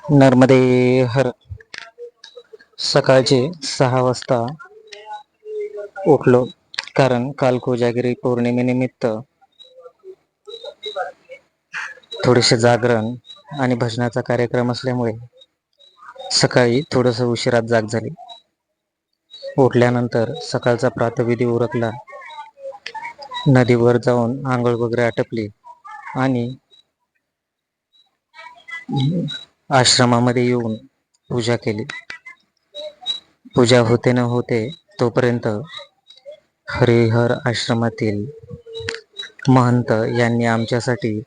नर्मदे हर. सकाळचे 6 वाजता उठलो, कारण काल कोजागिरी पौर्णिमेनिमित्त थोडेसे जागरण आणि भजनाचा कार्यक्रम असल्यामुळे सकाळी थोडंसं उशिरात जाग झाली. उठल्यानंतर सकाळचा प्रातःविधी उरकला, नदीवर जाऊन आंघोळ वगैरे आटपली आणि आश्रमामध्ये येऊन पूजा केली. पूजा होते न होते तोपर्यंत हरिहर आश्रमातील महंत यांनी आमच्यासाठी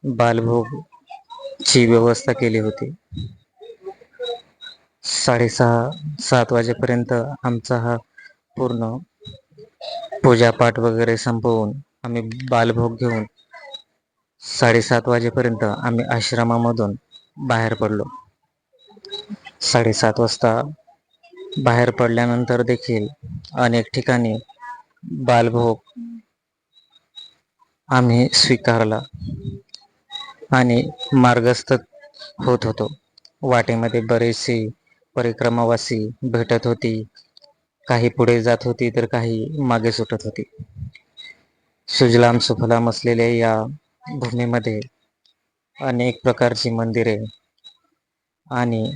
बालभोगची व्यवस्था केली होती. 6:30-7 वाजेपर्यंत आमचा हा पूर्ण पूजापाठ वगैरे संपवून आम्ही बालभोग घेऊन 7:30 वाजेपर्यंत आम्ही आश्रमामधून बाहेर पडलो. 7:30 वाजता बाहेर पडल्यानंतर देखील अनेक ठिकाणी बालभोग आम्ही स्वीकारला आणि मार्गस्थ होत होतो. वाटेमध्ये बरेचसे परिक्रमावासी भेटत होती. काही पुढे जात होती तर काही मागे सुटत होती. सुजलाम सुफलाम असलेल्या या भूमीमध्ये अनेक प्रकारची मंदिरे आणि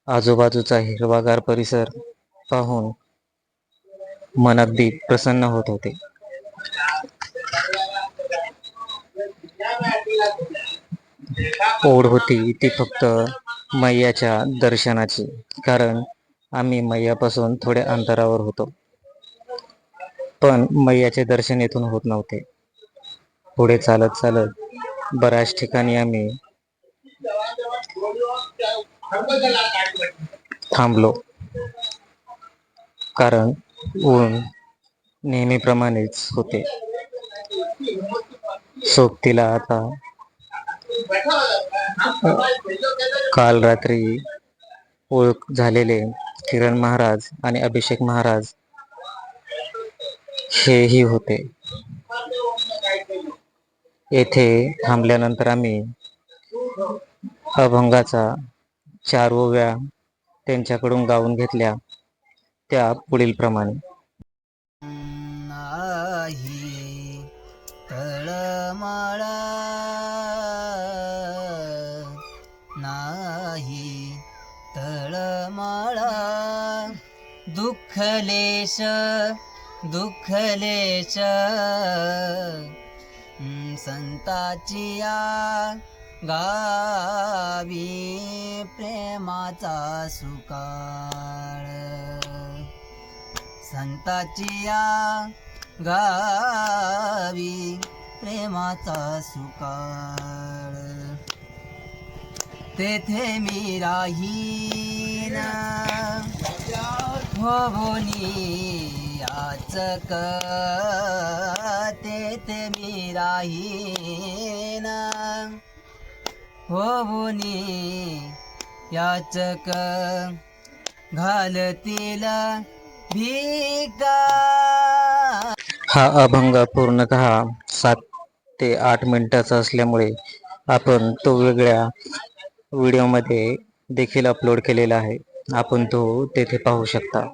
आजूबाजूचा हिरवागार परिसर पाहून मन अगदी प्रसन्न होत होते. ओढ होती ती फक्त मैयाच्या दर्शनाची, कारण आम्ही मैयापासून थोड्या अंतरावर होतो. पण मैयाचे दर्शन येथून होत नव्हते. पुढे चालत चालत बऱ्याच ठिकाणी आम्ही थांबलो, कारण ऊन नेहमीप्रमाणेच होते. सोबतीला आता काल रात्री ओळख झालेले किरण महाराज आणि अभिषेक महाराज हेही होते. येथे थांबल्यानंतर आम्ही अभंगाचा 4 ओव्या त्यांच्याकडून गाऊन घेतल्या, त्या पुढील प्रमाणे. नाही तळमळा, नाही तळमळा, दुःखलेश दुःखलेश, संताचिया गावी प्रेमाचा सुकाळ, संताचिया गावी प्रेमाचा सुकाळ, तेथे मी राहीन होऊनी याचक, तेथे मी राहीन होऊनी याचक, घालतील भिका. हा अभंग पूर्णतः 7 ते 8 मिनिटाचा असल्यामुळे आपण तो वेगळ्या व्हिडिओमध्ये देखील अपलोड केलेला आहे. आपण तो तेथे पाहू शकता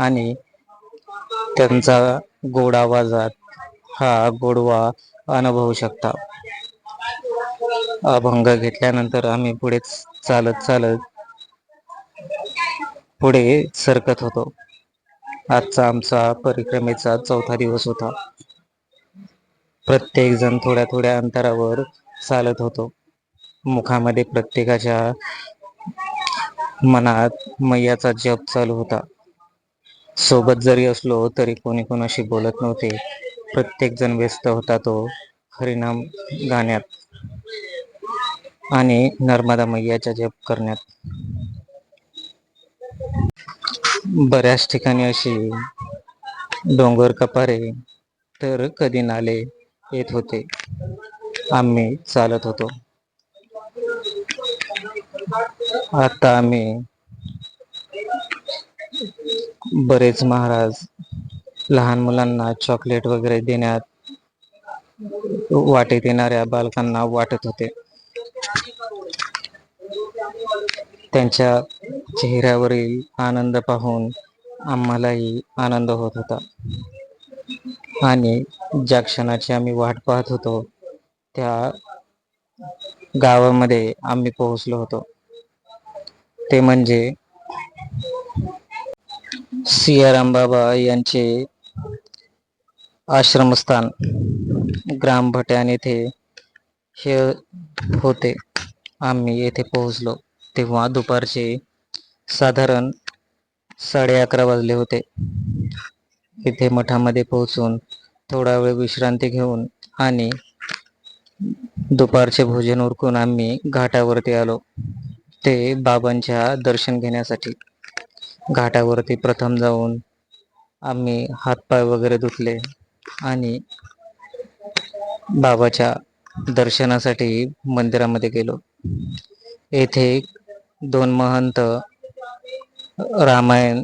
आणि त्यांचा गोड आवाजात हा गोडवा अनुभवू शकता. अभंग घेतल्यानंतर आम्ही पुढे चालत चालत पुढे सरकत होतो. आजचा आमचा परिक्रमेचा 4था दिवस होता. प्रत्येक जण थोड्या थोड्या अंतरावर चालत होतो. मुखामध्ये प्रत्येकाच्या मनात मैयाचा जप चालू होता. सोबत जरी असलो तरी कोणी कोणाशी बोलत नव्हते. प्रत्येक जण व्यस्त होता तो हरिनाम गाण्यात आणि नर्मदा मैयाचा जप करण्यात. बऱ्याच ठिकाणी अशी डोंगर कपारे तर कधी नाले येत होते. आम्ही चालत होतो. आता आम्ही बरेच महाराज लहान मुलांना चॉकलेट वगैरे देण्यात, वाटेत येणाऱ्या बालकांना वाटत होते. त्यांच्या चेहऱ्यावरील आनंद पाहून आम्हालाही आनंद होत होता. आणि ज्या क्षणाची आम्ही वाट पाहत होतो त्या गावामध्ये आम्ही पोहोचलो होतो. ते म्हणजे सियाराम बाबा यांचे आश्रमस्थान ग्रामभट्यान येथे हे होते. आम्ही येथे पोहोचलो तेव्हा दुपारचे साधारण 11:30 वाजले होते. इथे मठामध्ये पोहोचून थोडा वेळ विश्रांती घेऊन आणि दुपारचे भोजन उरकून आम्ही घाटावरती आलो ते बाबांच्या दर्शन घेण्यासाठी. घाटावरती प्रथम जाऊन आम्ही हातपाय वगैरे धुतले आणि बाबाच्या दर्शनासाठी मंदिरामध्ये गेलो. येथे 2 महंत रामायण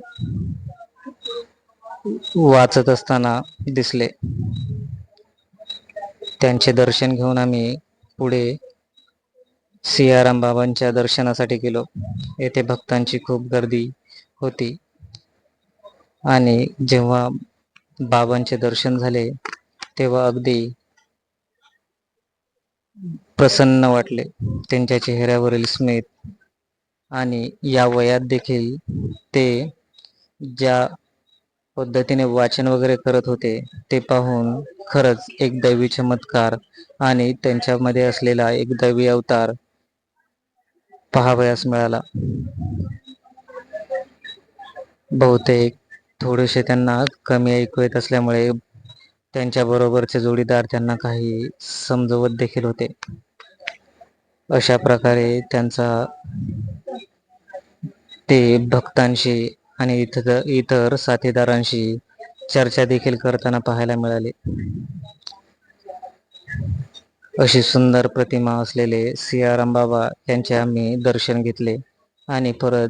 वाचत असताना दिसले. त्यांचे दर्शन घेऊन आम्ही पुढे सियाराम बाबांच्या दर्शनासाठी गेलो. येथे भक्तांची खूप गर्दी होती आणि जेव्हा बाबांचे दर्शन झाले तेव्हा अगदी प्रसन्न वाटले. त्यांच्या चेहऱ्यावरील स्मित आणि या वयात देखील ते ज्या पद्धतीने वाचन वगैरे करत होते ते पाहून खरंच एक दैवी चमत्कार आणि त्यांच्यामध्ये असलेला एक दैवी अवतार पाहावयास मिळाला. बहुतेक थोडेसे त्यांना कमी ऐकू येत असल्यामुळे त्यांच्या बरोबरचे जोडीदार त्यांना काही समजवत देखील होते. अशा प्रकारे ते भक्तांशी आणि इतर साथीदारांशी चर्चा देखील करताना पाहायला मिळाले. अशी सुंदर प्रतिमा असलेले सियाराम बाबा यांचे आम्ही दर्शन घेतले आणि परत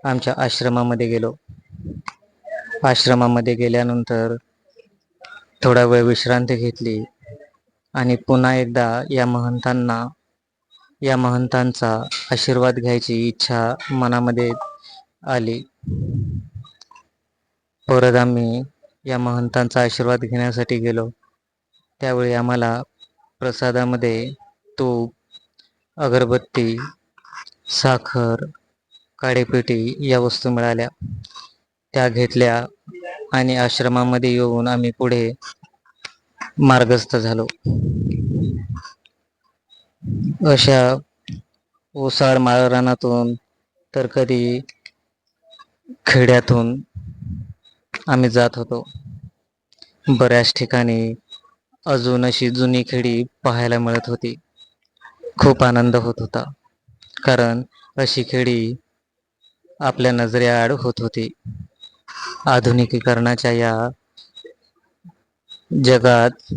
आमच्या आश्रमामध्ये गेलो. आश्रमामध्ये गेल्यानंतर थोडा वेळ विश्रांती घेतली आणि पुन्हा एकदा या महंतांचा आशीर्वाद घ्यायची इच्छा मनामध्ये आली. परत आम्ही या महंतांचा आशीर्वाद घेण्यासाठी गेलो. त्यावेळी आम्हाला प्रसादामध्ये तूप, अगरबत्ती, साखर, काळीपेटी या वस्तू मिळाल्या. त्या घेतल्या आणि आश्रमामध्ये येऊन आम्ही पुढे मार्गस्थ झालो. अशा ओसाड माळरानातून तर कधी खेड्यातून आम्ही जात होतो. बऱ्याच ठिकाणी अजून अशी जुनी खेडी पाहायला मिळत होती. खूप आनंद होत होता कारण अशी खेडी आपल्या नजरेआड होत होती. आधुनिकीकरणाच्या या जगात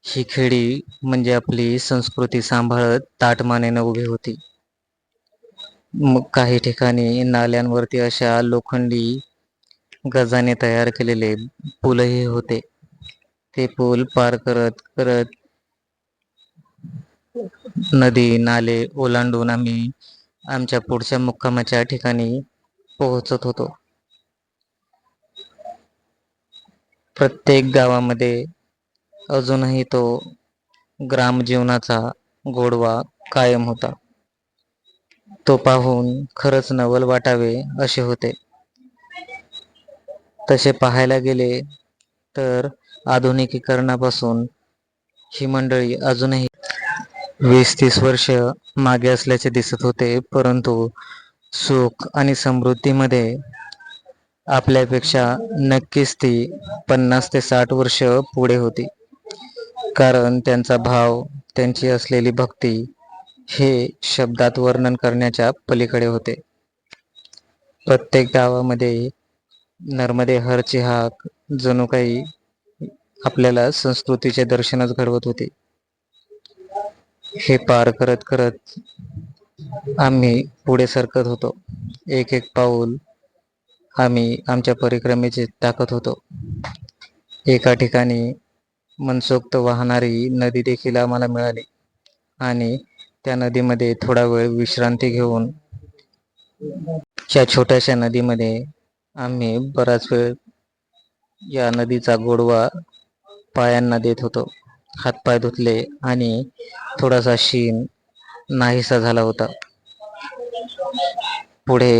ही खेडी म्हणजे आपली संस्कृती सांभाळत ताठमानेने उभी होती. मग काही ठिकाणी नाल्यांवरती अशा लोखंडी गजाने तयार केलेले पूलही होते. ते पूल पार करत करत नदी नाले ओलांडून आम्ही आमच्या पुढच्या मुक्कामाच्या ठिकाणी पोहोचत होतो. प्रत्येक गावामध्ये अजूनही तो ग्रामजीवनाचा गोडवा कायम होता. तो पाहून खरंच नवल वाटावे असे होते. तसे पाहायला गेले तर आधुनिकीकरणापासून ही मंडळी अजूनही 20-30 वर्ष मागे असल्याचे दिसत होते, परंतु सुख आणि समृद्धीमध्ये आपल्यापेक्षा नक्कीच ती 50 ते 60 वर्ष पुढे होती. कारण त्यांचा भाव, त्यांची असलेली भक्ती हे शब्दात वर्णन करण्याच्या पलीकडे होते. प्रत्येक गावामध्ये नर्मदे हरची हाक जणू काही आपल्याला संस्कृतीचे दर्शनच घडवत होते. हे पार करत करत आम्ही पुढे सरकत होतो. एक एक पाऊल आम्ही आमच्या परिक्रमेचे टाकत होतो. एका ठिकाणी मनसोक्त वाहणारी नदी देखील आम्हाला मिळाली आणि त्या नदीमध्ये थोडा वेळ विश्रांती घेऊन या छोट्याशा नदीमध्ये आम्ही बराच वेळ या नदीचा गोडवा पायांना देत होतो. हातपाय धुतले आणि थोडासा शीण नाहीसा झाला होता. पुढे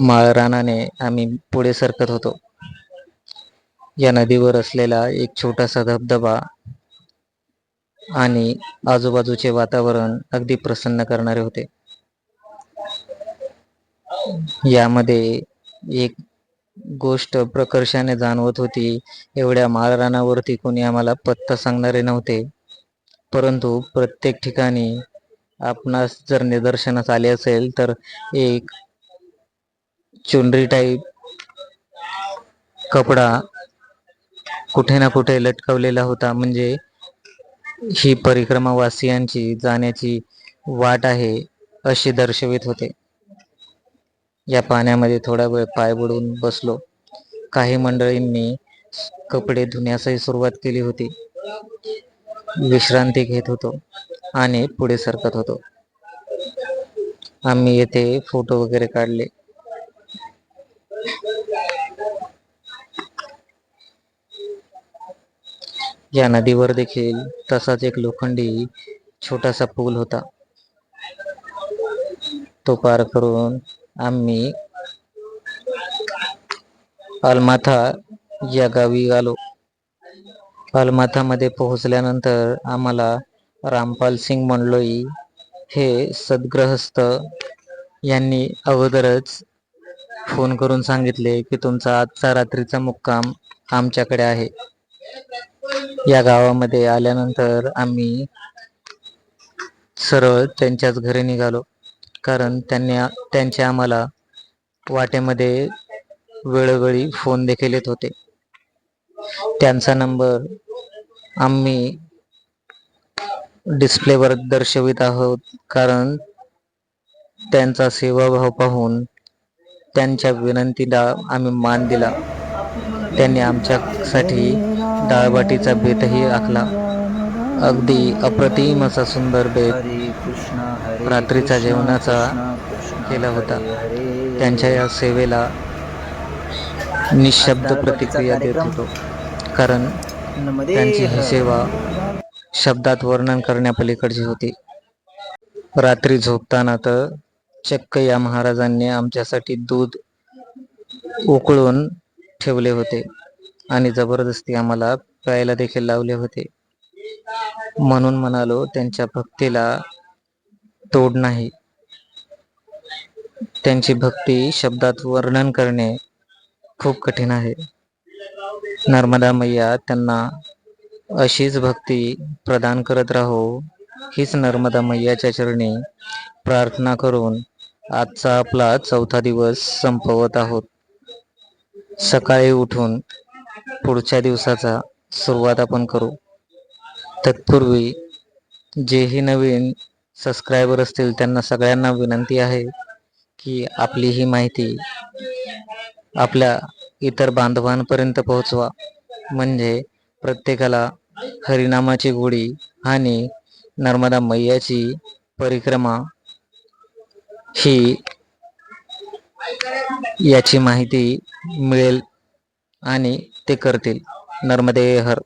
माळरानाने आम्ही पुढे सरकत होतो. या नदीवर असलेला एक छोटासा धबधबा आणि आजूबाजूचे वातावरण अगदी प्रसन्न करणारे होते. यामध्ये एक गोष्ट प्रकर्षाने जाणवत होती. एवढ्या माळरानावरती कोणी आम्हाला पत्ता सांगणारे नव्हते, परंतु प्रत्येक ठिकाणी आपणास जर निदर्शनास आले असेल तर एक चुनरी टाईप कपडा कुठे ना कुठे लटकवलेला होता, म्हणजे ही परिक्रमा वासियांची जाण्याची वाट आहे अशी दर्शवित होते. या पाण्यामध्ये थोडा वेळ पाय बुडवून बसलो. काही मंडळींनी कपडे धुण्यासही सुरुवात केली होती. विश्रांती घेत होतो आणि पुढे सरकत होतो. आम्ही येथे फोटो वगैरे काढले. या नदीवर देखील तसाच एक लोखंडी छोटासा पूल होता. तो पार करून आम्ही अलमाथा या गावी आलो. अलमाथामध्ये पोहोचल्यानंतर आम्हाला रामपाल सिंग मंडलोई हे सद्गृहस्थ यांनी अगोदरच फोन करून सांगितले की तुमचा आजचा रात्रीचा मुक्काम आमच्याकडे आहे. या गावामध्ये आल्यानंतर आम्ही सरळ त्यांच्याच घरी निघालो, कारण त्यांचे आम्हाला वाटेमध्ये वेळोवेळी फोन देखील येत होते. त्यांचा नंबर आम्ही डिस्प्लेवर दर्शवित आहोत, कारण त्यांचा सेवाभाव पाहून त्यांच्या विनंतीला आम्ही मान दिला. त्यांनी आमच्यासाठी डाळबाटीचा बेतही आखला. अगदी अप्रतिम असा सुंदर बेत रात्रीचा जेवणाचा केला होता. त्यांच्या या सेवेला निशब्द प्रतिक्रिया देत होतो, कारण त्यांची ही सेवा शब्दात वर्णन करण्यापलीकडची होती. रात्री झोपताना तर चक्क या महाराजांनी आमच्यासाठी दूध उकळून ठेवले होते आणि जबरदस्ती आम्हाला प्यायला देखील लावले होते. म्हणून म्हणालो, त्यांच्या भक्तीला तोड नाही. त्यांची भक्ती शब्दात वर्णन करणे खूप कठीण आहे. नर्मदा मैया त्यांना अशीच भक्ती प्रदान करत राहो, हीच नर्मदा मैयाच्या चरणी प्रार्थना करून आजचा आपला 4था दिवस संपवत आहोत. सकाळी उठून पुढच्या दिवसाचा सुरुवात आपण करू. तत्पूर्वी जेही नवीन सबस्क्रायबर असतील त्यांना सगळ्यांना विनंती आहे की आपली ही माहिती आपल्या इतर बांधवांपर्यंत पोहोचवा, म्हणजे प्रत्येकाला हरिनामाची गोडी आणि नर्मदा मैयाची परिक्रमा ही याची माहिती मिळेल आणि ते करतील. नर्मदे हर.